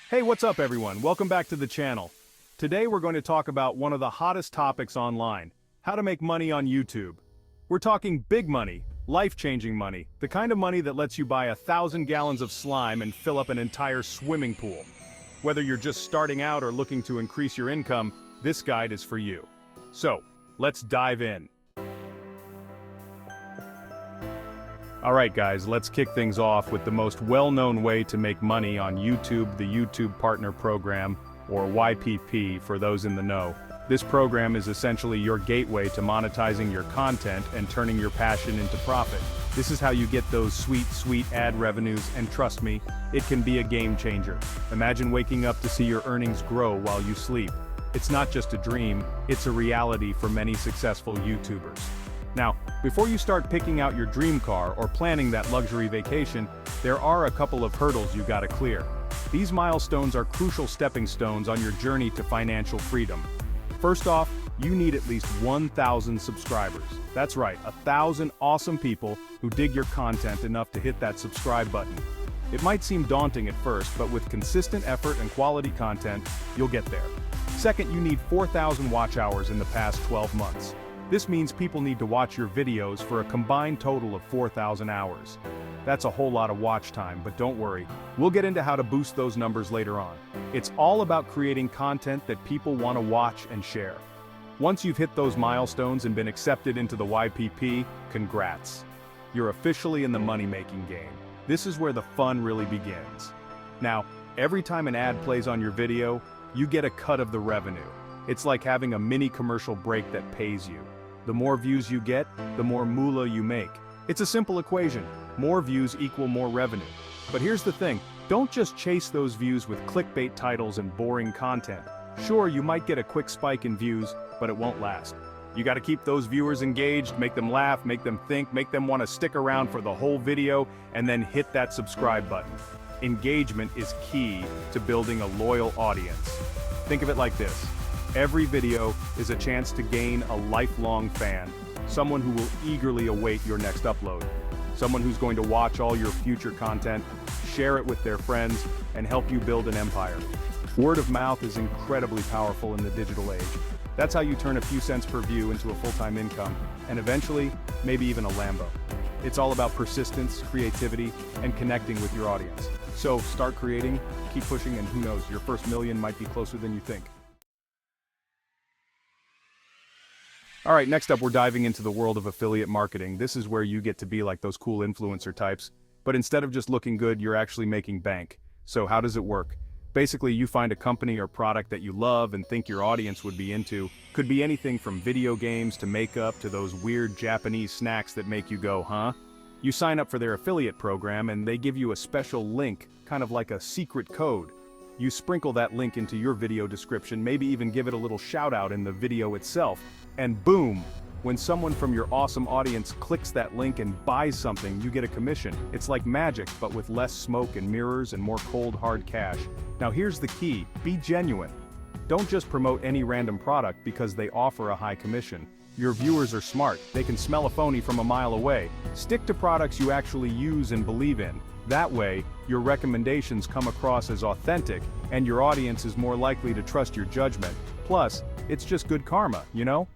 Hey, what's up everyone? Welcome back to the channel. Today we're going to talk about one of the hottest topics online, how to make money on YouTube. We're talking big money, life-changing money, the kind of money that lets you buy 1,000 gallons of slime and fill up an entire swimming pool. Whether you're just starting out or looking to increase your income, this guide is for you. So, let's dive in. Alright guys, let's kick things off with the most well-known way to make money on YouTube, the YouTube Partner Program, or YPP for those in the know. This program is essentially your gateway to monetizing your content and turning your passion into profit. This is how you get those sweet ad revenues, and trust me, it can be a game changer. Imagine waking up to see your earnings grow while you sleep. It's not just a dream, it's a reality for many successful YouTubers. Now, before you start picking out your dream car or planning that luxury vacation, there are a couple of hurdles you gotta clear. These milestones are crucial stepping stones on your journey to financial freedom. First off, you need at least 1,000 subscribers. That's right, 1,000 awesome people who dig your content enough to hit that subscribe button. It might seem daunting at first, but with consistent effort and quality content, you'll get there. Second, you need 4,000 watch hours in the past 12 months. This means people need to watch your videos for a combined total of 4,000 hours. That's a whole lot of watch time, but don't worry, we'll get into how to boost those numbers later on. It's all about creating content that people want to watch and share. Once you've hit those milestones and been accepted into the YPP, congrats. You're officially in the money-making game. This is where the fun really begins. Now, every time an ad plays on your video, you get a cut of the revenue. It's like having a mini commercial break that pays you. The more views you get, the more moolah you make. It's a simple equation. More views equal more revenue. But here's the thing, don't just chase those views with clickbait titles and boring content. Sure, you might get a quick spike in views, but it won't last. You gotta keep those viewers engaged, make them laugh, make them think, make them want to stick around for the whole video, and then hit that subscribe button. Engagement is key to building a loyal audience. Think of it like this. Every video is a chance to gain a lifelong fan, someone who will eagerly await your next upload, someone who's going to watch all your future content, share it with their friends, and help you build an empire. Word of mouth is incredibly powerful in the digital age. That's how you turn a few cents per view into a full-time income, and eventually, maybe even a Lambo. It's all about persistence, creativity, and connecting with your audience. So start creating, keep pushing, and who knows, your first million might be closer than you think. Alright, next up we're diving into the world of affiliate marketing. This is where you get to be like those cool influencer types, but instead of just looking good, you're actually making bank. So how does it work? Basically, you find a company or product that you love and think your audience would be into. Could be anything from video games to makeup to those weird Japanese snacks that make you go, huh? You sign up for their affiliate program and they give you a special link, kind of like a secret code. You sprinkle that link into your video description, maybe even give it a little shout out in the video itself. And boom! When someone from your awesome audience clicks that link and buys something, you get a commission. It's like magic, but with less smoke and mirrors and more cold hard cash. Now here's the key, be genuine. Don't just promote any random product because they offer a high commission. Your viewers are smart, they can smell a phony from a mile away. Stick to products you actually use and believe in. That way, your recommendations come across as authentic, and your audience is more likely to trust your judgment. Plus, it's just good karma, you know?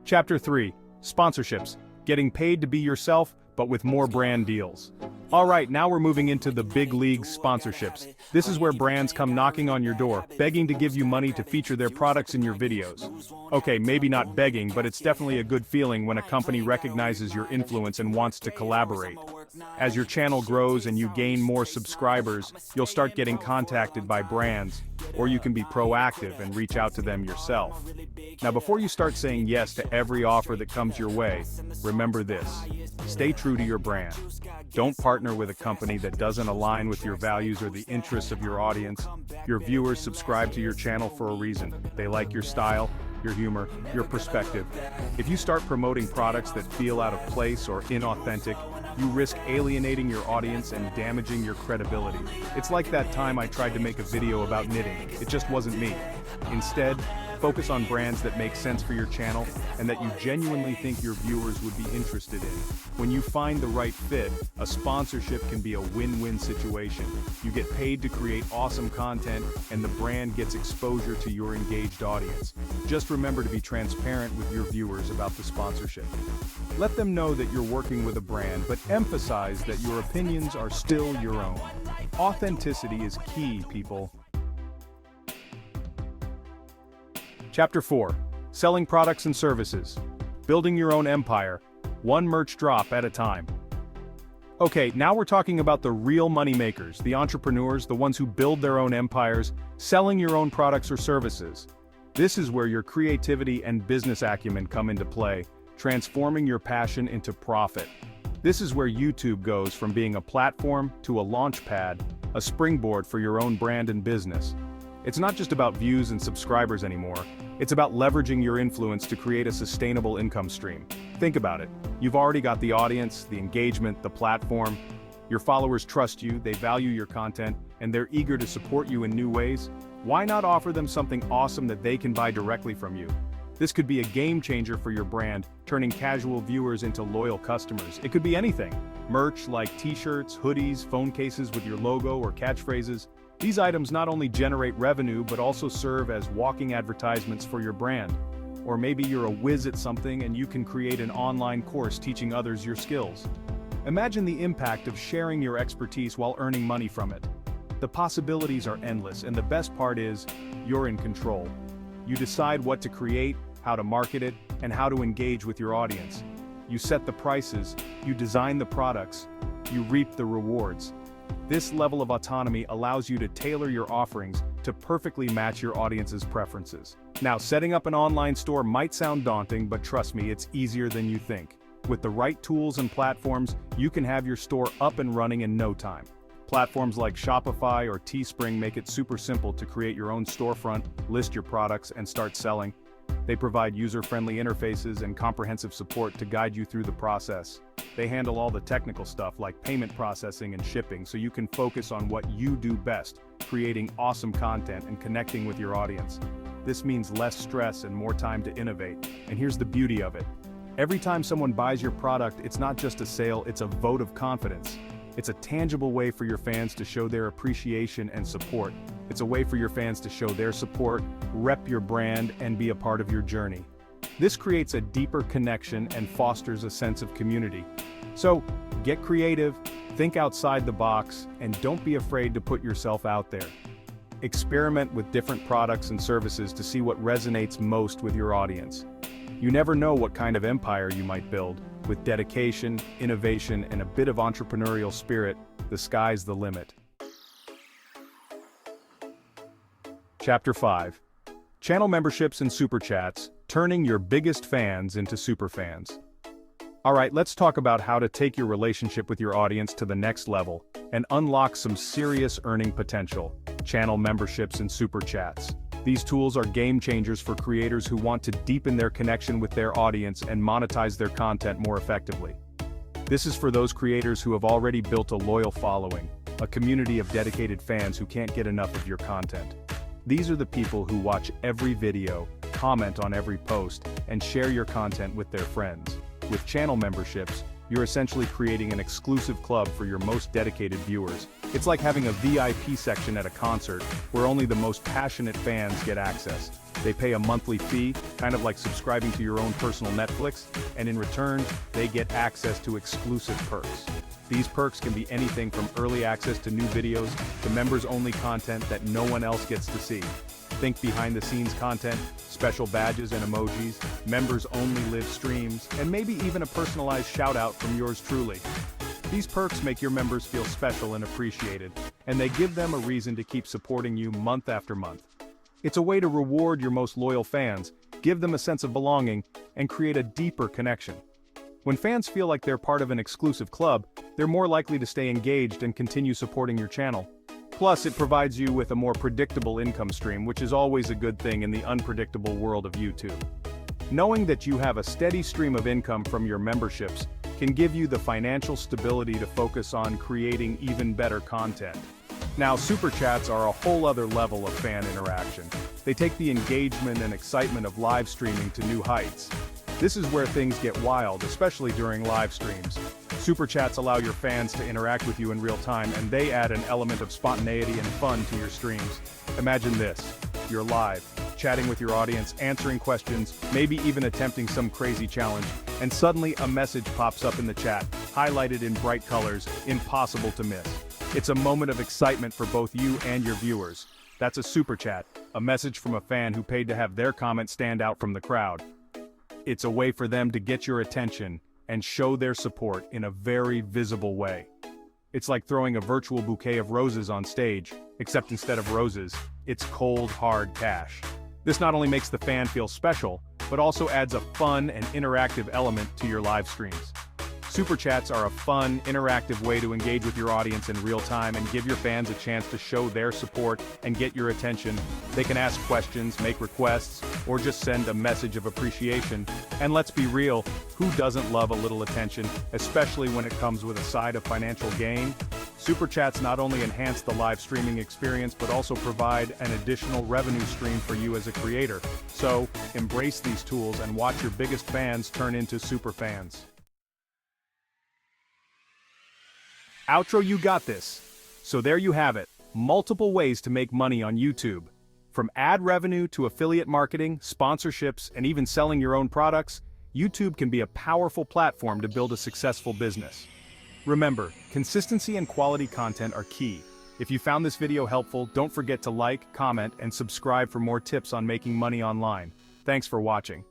Chapter 3. Sponsorships. Getting paid to be yourself, but with more brand deals. Alright, now we're moving into the big league sponsorships. This is where brands come knocking on your door, begging to give you money to feature their products in your videos. Okay, maybe not begging, but it's definitely a good feeling when a company recognizes your influence and wants to collaborate. As your channel grows and you gain more subscribers, you'll start getting contacted by brands, or you can be proactive and reach out to them yourself. Now before you start saying yes to every offer that comes your way, remember this. Stay true to your brand. Don't partner with a company that doesn't align with your values or the interests of your audience. Your viewers subscribe to your channel for a reason. They like your style, your humor, your perspective. If you start promoting products that feel out of place or inauthentic, you risk alienating your audience and damaging your credibility. It's like that time I tried to make a video about knitting. It just wasn't me. Instead, Focus on brands that make sense for your channel and that you genuinely think your viewers would be interested in. When you find the right fit, a sponsorship can be a win-win situation. You get paid to create awesome content, and the brand gets exposure to your engaged audience. Just remember to be transparent with your viewers about the sponsorship. Let them know that you're working with a brand, but emphasize that your opinions are still your own. Authenticity is key, people. Chapter 4. Selling products and services. Building your own empire, one merch drop at a time. Okay, now we're talking about the real money makers, the entrepreneurs, the ones who build their own empires, selling your own products or services. This is where your creativity and business acumen come into play, transforming your passion into profit. This is where YouTube goes from being a platform to a launch pad, a springboard for your own brand and business. It's not just about views and subscribers anymore, it's about leveraging your influence to create a sustainable income stream. Think about it. You've already got the audience, the engagement, the platform. Your followers trust you, they value your content, and they're eager to support you in new ways. Why not offer them something awesome that they can buy directly from you? This could be a game changer for your brand, turning casual viewers into loyal customers. It could be anything. Merch like t-shirts, hoodies, phone cases with your logo or catchphrases. These items not only generate revenue but also serve as walking advertisements for your brand. Or maybe you're a whiz at something and you can create an online course teaching others your skills. Imagine the impact of sharing your expertise while earning money from it. The possibilities are endless, and the best part is, you're in control. You decide what to create, how to market it, and how to engage with your audience. You set the prices, you design the products, you reap the rewards. This level of autonomy allows you to tailor your offerings to perfectly match your audience's preferences. Now, setting up an online store might sound daunting, but trust me, it's easier than you think. With the right tools and platforms, you can have your store up and running in no time. Platforms like Shopify or Teespring make it super simple to create your own storefront, list your products, and start selling. They provide user-friendly interfaces and comprehensive support to guide you through the process. They handle all the technical stuff like payment processing and shipping, so you can focus on what you do best, creating awesome content and connecting with your audience. This means less stress and more time to innovate. And here's the beauty of it. Every time someone buys your product, it's not just a sale, it's a vote of confidence. It's a tangible way for your fans to show their appreciation and support. It's a way for your fans to show their support, rep your brand, and be a part of your journey. This creates a deeper connection and fosters a sense of community. So, get creative, think outside the box, and don't be afraid to put yourself out there. Experiment with different products and services to see what resonates most with your audience. You never know what kind of empire you might build. With dedication, innovation, and a bit of entrepreneurial spirit, the sky's the limit. Chapter 5. Channel memberships and super chats, turning your biggest fans into superfans. Alright, let's talk about how to take your relationship with your audience to the next level and unlock some serious earning potential. Channel memberships and super chats. These tools are game changers for creators who want to deepen their connection with their audience and monetize their content more effectively. This is for those creators who have already built a loyal following, a community of dedicated fans who can't get enough of your content. These are the people who watch every video, comment on every post, and share your content with their friends. With channel memberships, you're essentially creating an exclusive club for your most dedicated viewers. It's like having a VIP section at a concert, where only the most passionate fans get access. They pay a monthly fee, kind of like subscribing to your own personal Netflix, and in return, they get access to exclusive perks. These perks can be anything from early access to new videos, to members-only content that no one else gets to see. Think behind-the-scenes content, special badges and emojis, members-only live streams, and maybe even a personalized shout-out from yours truly. These perks make your members feel special and appreciated, and they give them a reason to keep supporting you month after month. It's a way to reward your most loyal fans, give them a sense of belonging, and create a deeper connection. When fans feel like they're part of an exclusive club, they're more likely to stay engaged and continue supporting your channel. Plus, it provides you with a more predictable income stream, which is always a good thing in the unpredictable world of YouTube. Knowing that you have a steady stream of income from your memberships can give you the financial stability to focus on creating even better content. Now, super chats are a whole other level of fan interaction. They take the engagement and excitement of live streaming to new heights. This is where things get wild, especially during live streams. Super chats allow your fans to interact with you in real time, and they add an element of spontaneity and fun to your streams. Imagine this: you're live, chatting with your audience, answering questions, maybe even attempting some crazy challenge, and suddenly a message pops up in the chat, highlighted in bright colors, impossible to miss. It's a moment of excitement for both you and your viewers. That's a super chat, a message from a fan who paid to have their comment stand out from the crowd. It's a way for them to get your attention and show their support in a very visible way. It's like throwing a virtual bouquet of roses on stage, except instead of roses, it's cold, hard cash. This not only makes the fan feel special, but also adds a fun and interactive element to your live streams. Super chats are a fun, interactive way to engage with your audience in real time and give your fans a chance to show their support and get your attention. They can ask questions, make requests, or just send a message of appreciation. And let's be real, who doesn't love a little attention, especially when it comes with a side of financial gain? Super chats not only enhance the live streaming experience but also provide an additional revenue stream for you as a creator. So, embrace these tools and watch your biggest fans turn into super fans. Outro, you got this. So there you have it, multiple ways to make money on YouTube. From ad revenue to affiliate marketing, sponsorships, and even selling your own products, YouTube can be a powerful platform to build a successful business. Remember, consistency and quality content are key. If you found this video helpful, don't forget to like, comment, and subscribe for more tips on making money online. Thanks for watching.